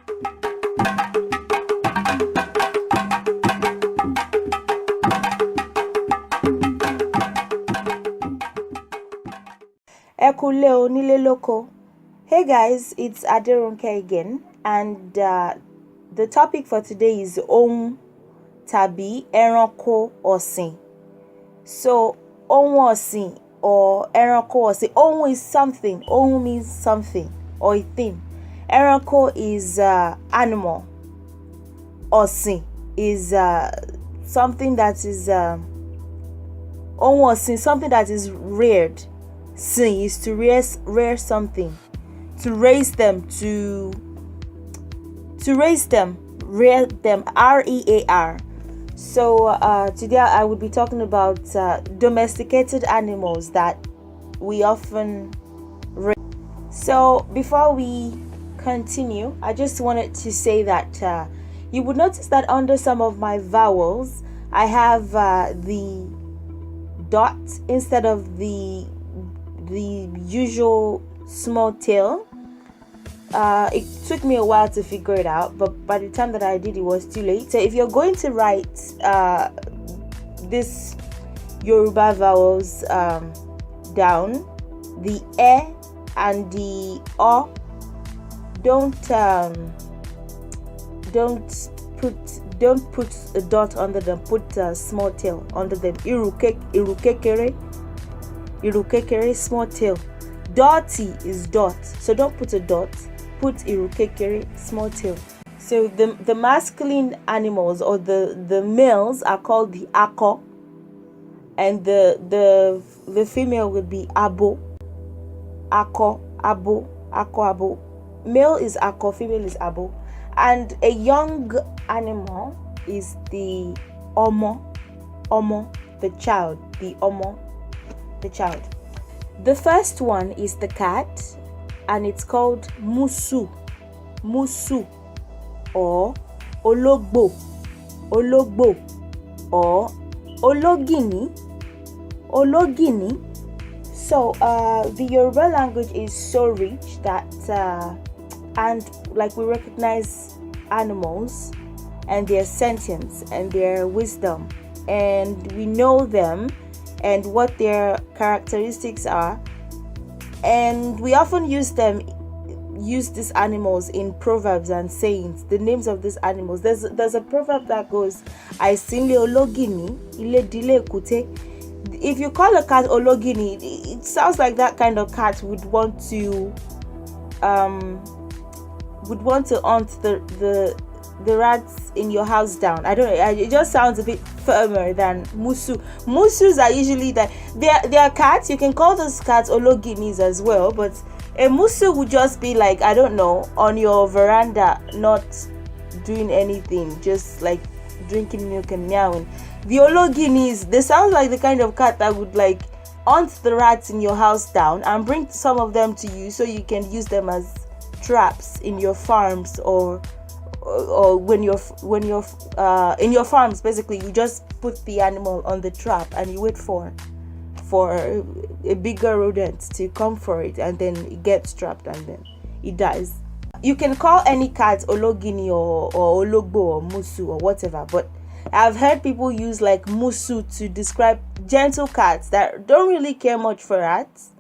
Ẹ kúlé o, nílé lóko. Hey guys, it's Adérónkẹ́ again, and the topic for today is ohun tàbí ẹranko ọ̀sìn. So, ohun ọ̀sìn or ẹranko ọ̀sìn. Ohun is something. Ohun means something or a thing. Ẹranko is animal. Ọ̀sìn is something that is ohun ọ̀sìn, something that is reared. Sìn is to rear something, to raise them, to raise them, rear them, R-E-A-R. So today I will be talking about domesticated animals that we often raise. So before we continue, I just wanted to say that you would notice that under some of my vowels, I have the dot instead of the usual small tail. It took me a while to figure it out, but by the time that I did, it was too late. So if you're going to write this Yoruba vowels down, the e and the o, don't put a dot under them. Put a small tail under them. Irukekere, small tail. Dotty is dot, so don't put a dot. Put irukekere, small tail. So the masculine animals or the males are called the ako, and the female would be abo. Ako, abo, ako, abo. Male is ako, female is abo, and a young animal is the omo, the child, the omo. The child. The first one is the cat, and it's called musu or ologbo or ologini. So the Yoruba language is so rich that and like we recognize animals and their sentience and their wisdom, and we know them and what their characteristics are, and we often use these animals in proverbs and sayings. The names of these animals, there's a proverb that goes, "Àìsínlé ológìní, ilé dilé èkúté." If you call a cat ológìní, it sounds like that kind of cat would want to hunt the rats in your house down. I don't know. It just sounds a bit firmer than musu. Musus are usually that they are cats. You can call those cats ologinis as well, but a musu would just be like, I don't know, on your veranda, not doing anything, just like drinking milk and meowing. The ologinis, they sound like the kind of cat that would like hunt the rats in your house down and bring some of them to you so you can use them as traps in your farms or when you're in your farms. Basically, you just put the animal on the trap and you wait for a bigger rodent to come for it, and then it gets trapped and then it dies. You can call any cat ologini or ologbo or musu or whatever, but I've heard people use like musu to describe gentle cats that don't really care much for rats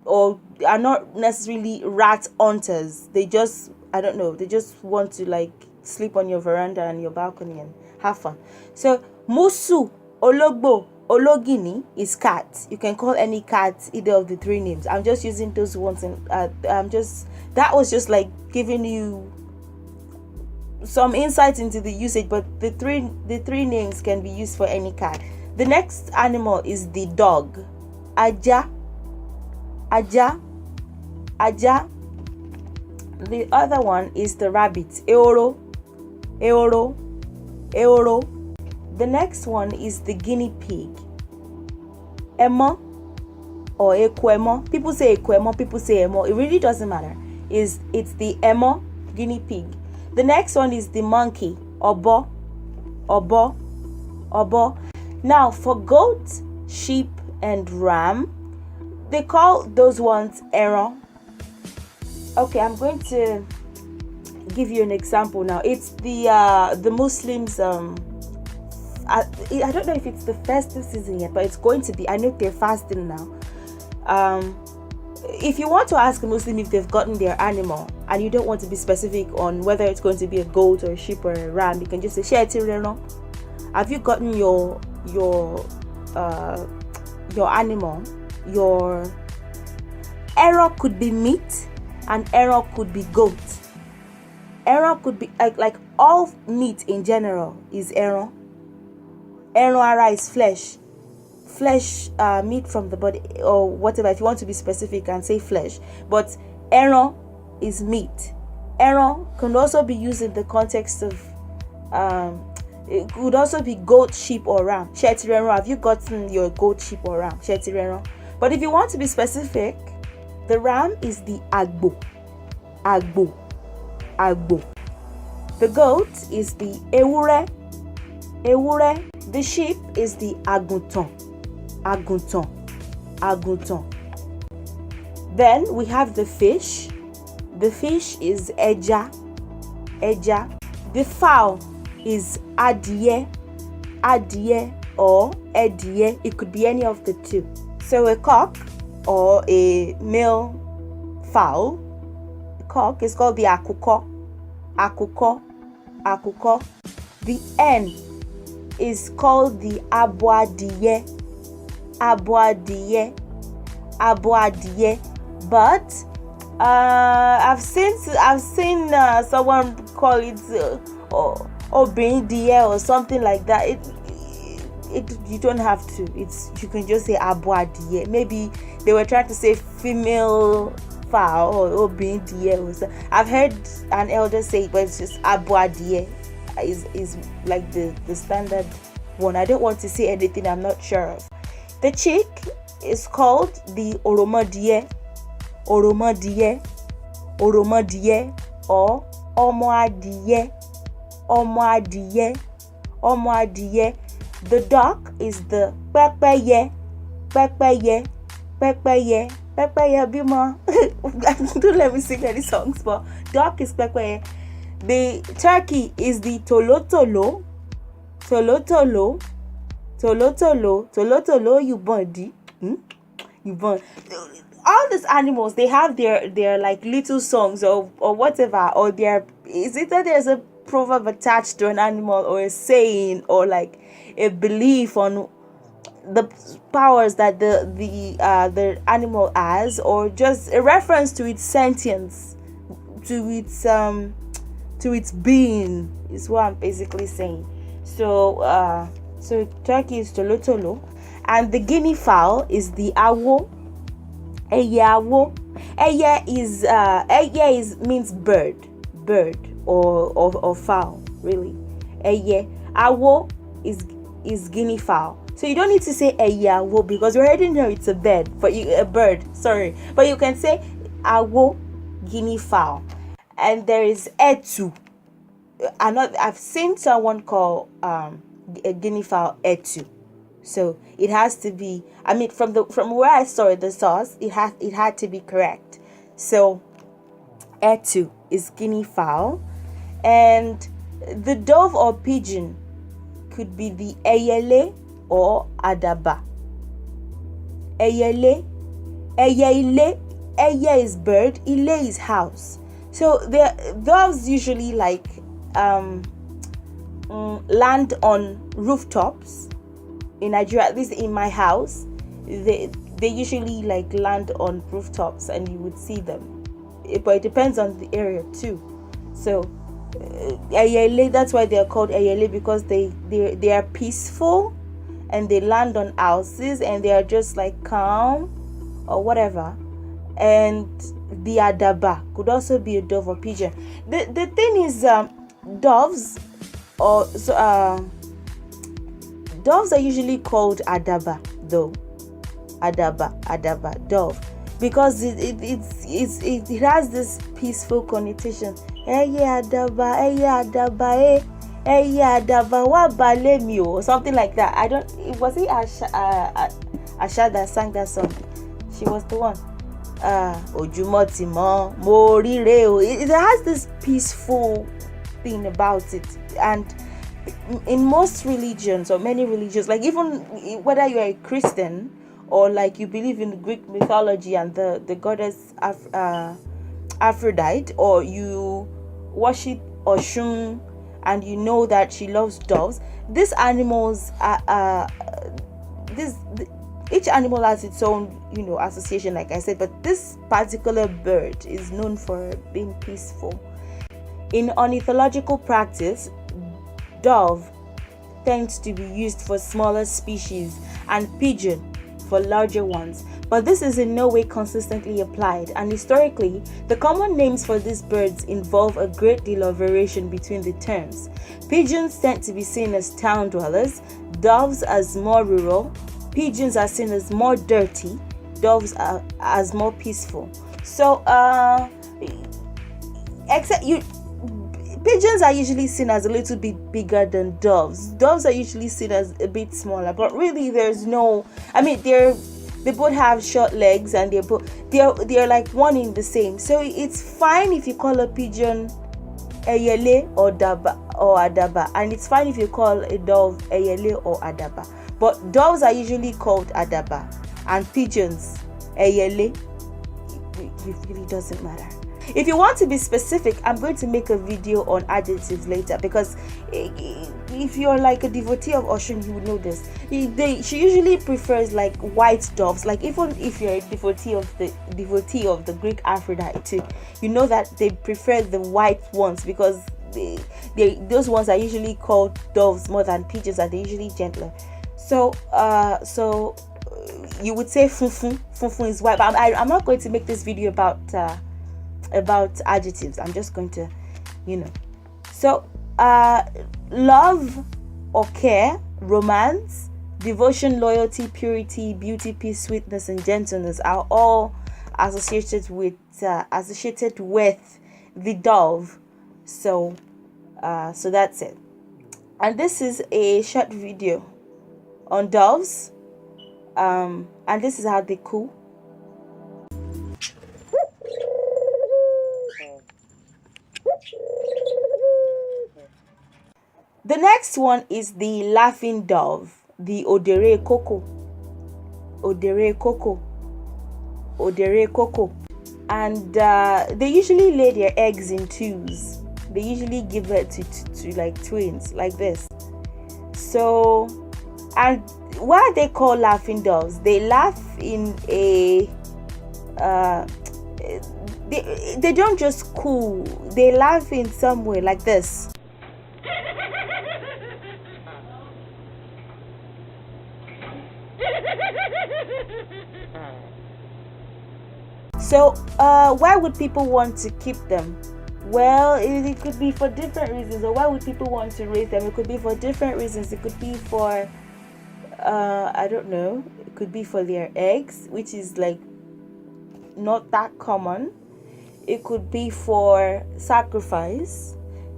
or are not necessarily rat hunters. They just, I don't know, they just want to like sleep on your veranda and your balcony and have fun. So musu, ologbo, ologini is cat. You can call any cat either of the three names. I'm just using those ones, and that was just like giving you some insight into the usage, but the three names can be used for any cat. The next animal is the dog. Aja. The other one is the rabbit. EHORO. The next one is the guinea pig. Emo or ekwemo. People say ekwemo, people say emo. It really doesn't matter. It's the emo, guinea pig. The next one is the monkey. Obo. Now for goat, sheep, and ram, they call those ones ero. Okay, I'm going to give you an example now. It's the Muslims. I don't know if it's the festive season yet, but it's going to be. I know they're fasting now. If you want to ask a Muslim if they've gotten their animal, and you don't want to be specific on whether it's going to be a goat or a sheep or a ram, you can just say, have you gotten your animal? Your error could be meat, and error could be goat. Error could be like all meat in general is error. Error ara is flesh, meat from the body or whatever. If you want to be specific and say flesh, but error is meat. Error can also be used in the context of it could also be goat, sheep, or ram. Have you gotten your goat, sheep, or ram? But if you want to be specific, the ram is the agbo. The goat is the EWÚRE. The sheep is the àgùntàn. Then we have the fish. The fish is ẹja. The fowl is adìẹ or ẹdìẹ. It could be any of the two. So a cock or a male fowl, cock, is called the àkùkọ. The hen is called the abo adìẹ. But I've seen someone call it obìnrin or something like that. You don't have to. You can just say abo adìẹ. Maybe they were trying to say female fowl or obìnrin or so. I've heard an elder say it, but it's just abo adìẹ is like the standard one. I don't want to say anything I'm not sure of. The chick is called the òròmọdìẹ or ọmọ adìẹ. The duck is the pẹ́pẹ́yẹ bímọ. Don't let me sing any songs, but duck is pẹ́pẹ́yẹ. The turkey is the tòlótòló. You born. All these animals, they have their like little songs or whatever, or is it that there's a proverb attached to an animal, or a saying, or like a belief on the powers that the animal has, or just a reference to its sentience, to its being, is what I'm basically saying. So turkey is tòlótòló, and the guinea fowl is the àwo. Ẹyẹ means bird or fowl, really. Ẹyẹ. Àwo is guinea fowl. So you don't need to say ẹyẹ àwo because we already know it's a bird. But you can say àwo, guinea fowl. And there is ẹtù. I've seen someone call a guinea fowl ẹtù. So it has to be, from where I saw the source, it had to be correct. So ẹtù is guinea fowl, and the dove or pigeon could be the ẹyẹlé or àdàbà. Ẹyẹlé is bird, ilé is house. So the doves usually like land on rooftops. In Nigeria, at least in my house, they usually like land on rooftops, and you would see them. But it depends on the area too. So ẹyẹlé, that's why they're called ẹyẹlé, because they are peaceful, and they land on houses, and they are just like calm or whatever. And the àdàbà could also be a dove or pigeon. The thing is, doves are usually called àdàbà, though. Àdàbà, dove, because it has this peaceful connotation. Ẹyẹ àdàbà, wá balẹ̀ mi o, or something like that. Was it Asha that sang that song? She was the one. Ojúmọ́ ti mọ́, mo ríre o. It has this peaceful thing about it, and in most religions, or many religions, like even whether you are a Christian or like you believe in Greek mythology and the goddess Aphrodite, or you worship Oshun and you know that she loves doves, these animals each animal has its own, association, like I said, but this particular bird is known for being peaceful. In ornithological practice, dove tends to be used for smaller species and pigeon for larger ones, but this is in no way consistently applied, and historically, the common names for these birds involve a great deal of variation between the terms. Pigeons tend to be seen as town dwellers, doves as more rural, pigeons are seen as more dirty, doves are as more peaceful. So, pigeons are usually seen as a little bit bigger than doves. Doves are usually seen as a bit smaller, but really there's no, they both have short legs and they're like one in the same. So it's fine if you call a pigeon eyele or adaba, and it's fine if you call a dove eyele or adaba. But doves are usually called adaba and pigeons eyele. It really doesn't matter. If you want to be specific, I'm going to make a video on adjectives later, because if you're like a devotee of Oshun, you would know this. She usually prefers like white doves. Like even if you're a devotee of the Greek Aphrodite, you know that they prefer the white ones, because those ones are usually called doves more than pigeons, and they're usually gentler. So you would say funfun is white, but I'm not going to make this video about adjectives. I'm just going to, So love or care, romance, devotion, loyalty, purity, beauty, peace, sweetness, and gentleness are all associated with the dove. So that's it. And this is a short video on doves, and this is how they coo. The next one is the laughing dove, the ODÈRÉ KÓKÒ. ODÈRÉ KÓKޮ. ODÈRÉ KÓKޮ. And they usually lay their eggs in twos. They usually give birth to like twins, like this. So, and why are they called laughing doves? They laugh in a they don't just coo. They laugh in some way, like this. So, why would people want to keep them? Well, it could be for different reasons. Or why would people want to raise them? It could be for different reasons. It could be for, I don't know. It could be for their eggs, which is like not that common. It could be for sacrifice.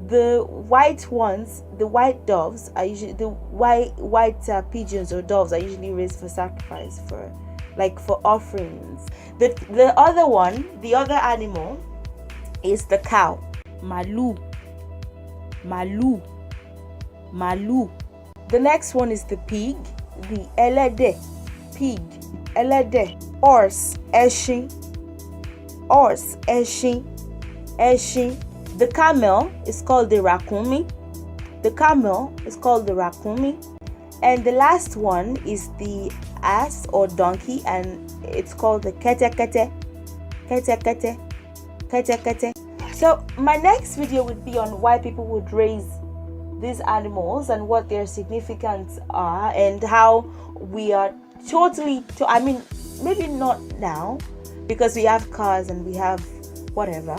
The white ones, the white doves are usually, the white pigeons or doves are usually raised for sacrifice, for offerings. The other one, the other animal, is the cow. Malu. The next one is the pig, the ELEDE. Pig, ELEDE. Horse, ẹṣin. The camel is called the ràkúnmí. And the last one is the ass or donkey, and it's called the kẹ́tẹ́kẹ́tẹ́. So my next video would be on why people would raise these animals and what their significance are, and how we are maybe not now because we have cars and we have whatever,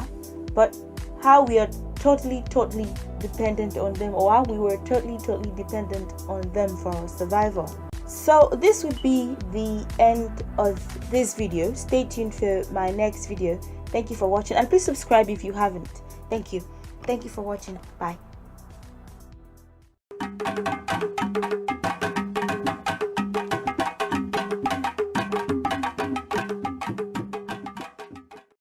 but how we are totally dependent on them, or how we were totally dependent on them for our survival. So this would be the end of this video. Stay tuned for my next video. Thank you for watching, and please subscribe if you haven't. Thank you for watching. Bye.